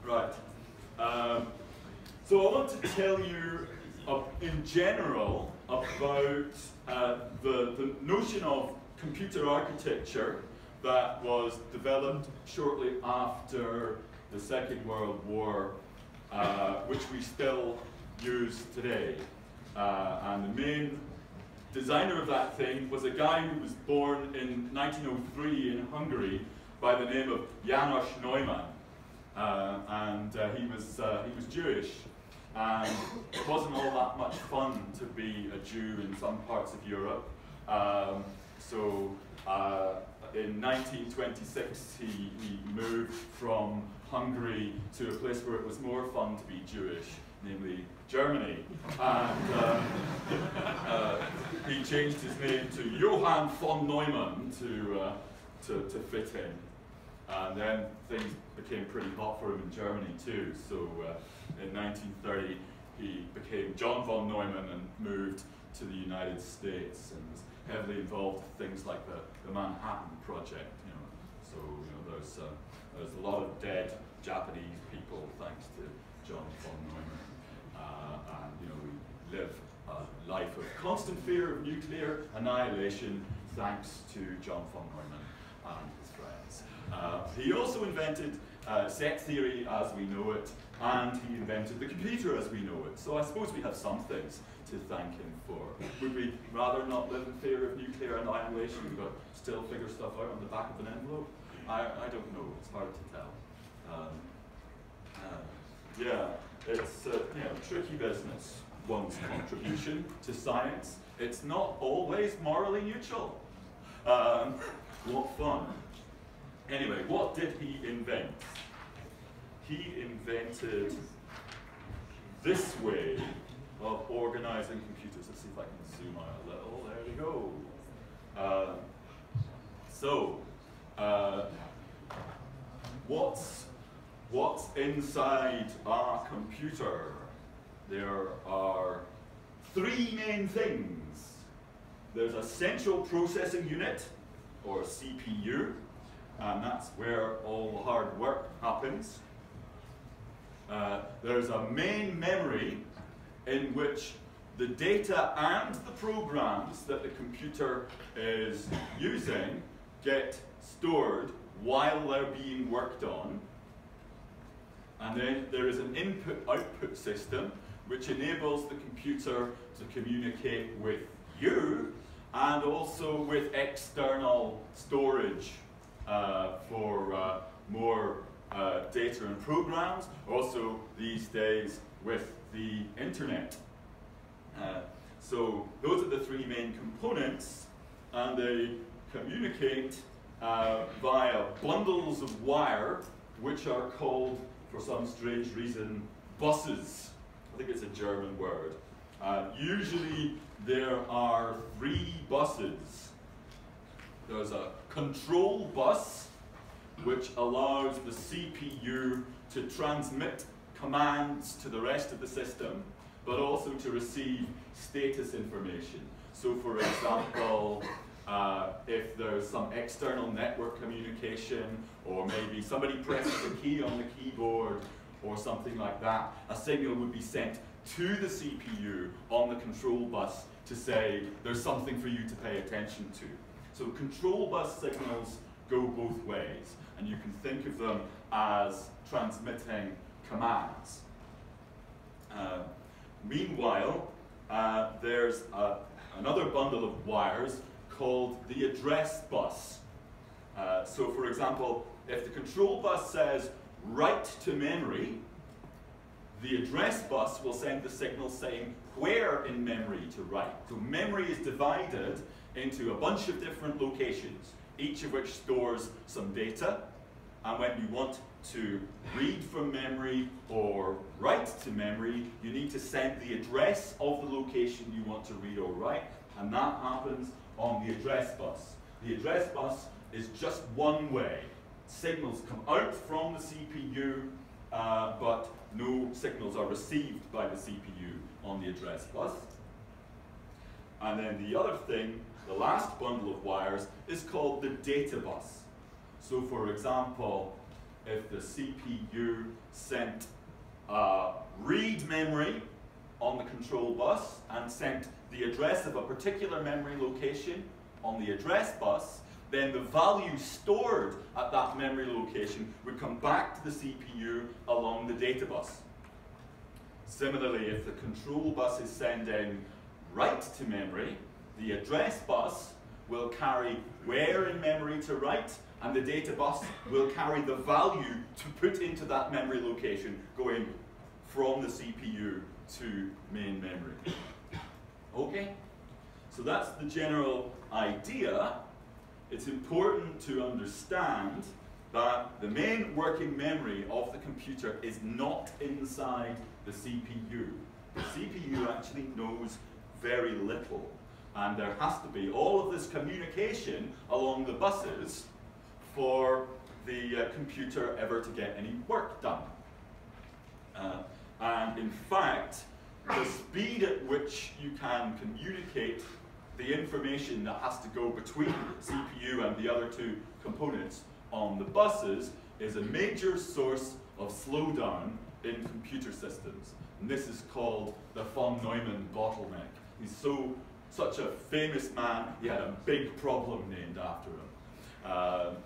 Right. So I want to tell you in general about the notion of computer architecture that was developed shortly after the Second World War, which we still use today. And the main designer of that thing was a guy who was born in 1903 in Hungary by the name of János Neumann. He was Jewish, and it wasn't all that much fun to be a Jew in some parts of Europe. In 1926 he moved from Hungary to a place where it was more fun to be Jewish, namely Germany. And he changed his name to Johann von Neumann to fit in. And then things became pretty hot for him in Germany too. So in 1930 he became John von Neumann and moved to the United States and was heavily involved in things like the Manhattan Project. So there's a lot of dead Japanese people thanks to John von Neumann. We live a life of constant fear of nuclear annihilation thanks to John von Neumann and his friends. He also invented set theory as we know it, and he invented the computer as we know it. So I suppose we have some things to thank him for. Would we rather not live in fear of nuclear annihilation, but still figure stuff out on the back of an envelope? I don't know. It's hard to tell. It's tricky business. One's contribution to science. It's not always morally neutral. What fun. Anyway, what did he invent? He invented this way of organizing computers. Let's see if I can zoom out a little. There we go. What's inside our computer? There are three main things. There's a central processing unit, or CPU, and that's where all the hard work happens. There's a main memory in which the data and the programs that the computer is using get stored while they're being worked on. And then there is an input-output system which enables the computer to communicate with you and also with external storage for more data and programs, also these days with the internet. So those are the three main components, and they communicate via bundles of wire, which are called, for some strange reason, buses. I think it's a German word. Usually there are three buses. There's a control bus, which allows the CPU to transmit commands to the rest of the system, but also to receive status information. So for example, if there's some external network communication, or maybe somebody presses a key on the keyboard, or something like that, a signal would be sent to the CPU on the control bus to say there's something for you to pay attention to. So control bus signals go both ways, and you can think of them as transmitting commands. Meanwhile, there's another bundle of wires called the address bus. So for example, if the control bus says write to memory, the address bus will send the signal saying where in memory to write. So memory is divided into a bunch of different locations, each of which stores some data. And when you want to read from memory or write to memory, you need to send the address of the location you want to read or write, and that happens on the address bus. The address bus is just one way. Signals come out from the CPU, but no signals are received by the CPU on the address bus. And then the other thing, the last bundle of wires, is called the data bus. So for example, if the CPU sent read memory on the control bus and sent the address of a particular memory location on the address bus, then the value stored at that memory location would come back to the CPU along the data bus. Similarly, if the control bus is sending write to memory, the address bus will carry where in memory to write, and the data bus will carry the value to put into that memory location going from the CPU to main memory. Okay? So that's the general idea. It's important to understand that the main working memory of the computer is not inside the CPU. The CPU actually knows very little, and there has to be all of this communication along the buses for the computer ever to get any work done. And in fact, the speed at which you can communicate the information that has to go between the CPU and the other two components on the buses is a major source of slowdown in computer systems. And this is called the von Neumann bottleneck. He's such a famous man, he had a big problem named after him.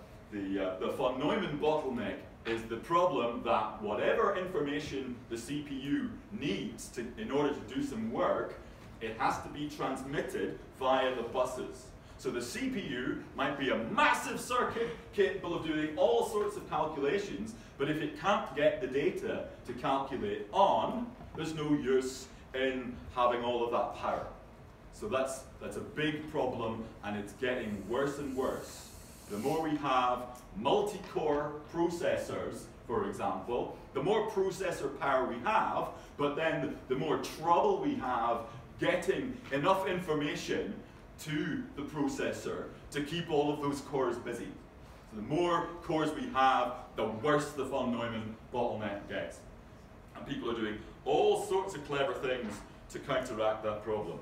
The von Neumann bottleneck is the problem that whatever information the CPU needs in order to do some work, it has to be transmitted via the buses. So the CPU might be a massive circuit capable of doing all sorts of calculations, but if it can't get the data to calculate on, there's no use in having all of that power. So that's a big problem, and it's getting worse and worse. The more we have multi-core processors, for example, the more processor power we have, but then the more trouble we have getting enough information to the processor to keep all of those cores busy. So the more cores we have, the worse the von Neumann bottleneck gets. And people are doing all sorts of clever things to counteract that problem.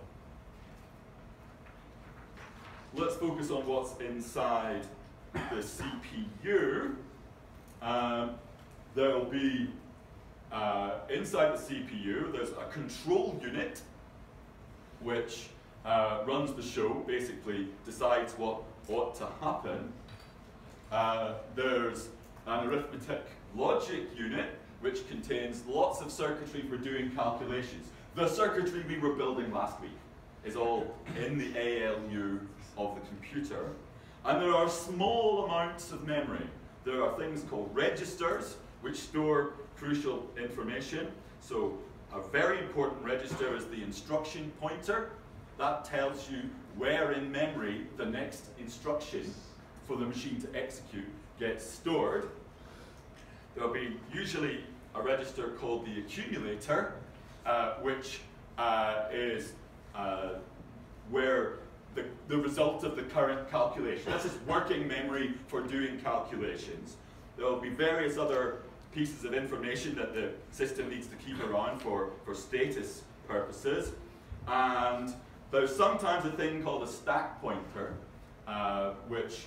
Let's focus on what's inside the CPU. There will be, inside the CPU, there's a control unit which runs the show, basically decides what ought to happen. There's an arithmetic logic unit which contains lots of circuitry for doing calculations. The circuitry we were building last week is all in the ALU of the computer. And there are small amounts of memory. There are things called registers, which store crucial information. So a very important register is the instruction pointer. That tells you where in memory the next instruction for the machine to execute gets stored. There will be usually a register called the accumulator, which is where the result of the current calculation. This is working memory for doing calculations. There will be various other pieces of information that the system needs to keep around for status purposes. And there's sometimes a thing called a stack pointer, which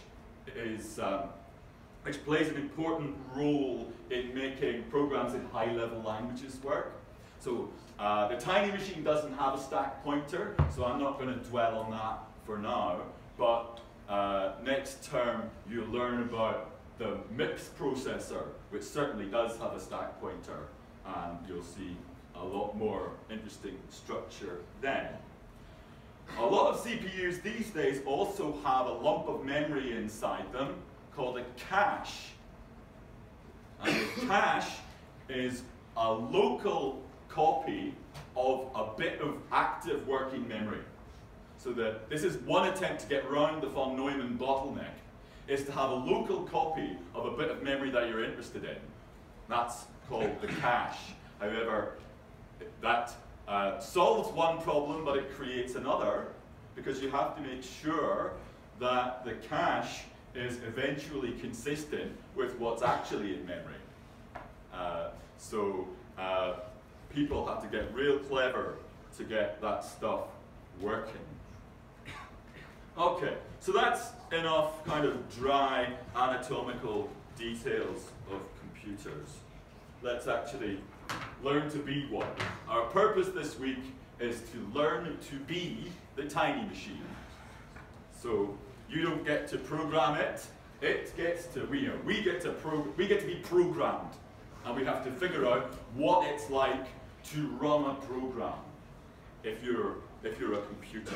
plays an important role in making programs in high-level languages work. So the tiny machine doesn't have a stack pointer, so I'm not going to dwell on that for now. But next term, you'll learn about the MIPS processor, which certainly does have a stack pointer, and you'll see a lot more interesting structure then. A lot of CPUs these days also have a lump of memory inside them called a cache. And a cache is a local copy of a bit of active working memory. So that this is one attempt to get around the von Neumann bottleneck, is to have a local copy of a bit of memory that you're interested in. That's called the cache. However, that solves one problem, but it creates another, because you have to make sure that the cache is eventually consistent with what's actually in memory. People have to get real clever to get that stuff working. Okay, so that's enough kind of dry anatomical details of computers. Let's actually learn to be one. Our purpose this week is to learn to be the tiny machine. So you don't get to program it, it gets to, we get to be programmed. And we have to figure out what it's like to run a program if you're a computer.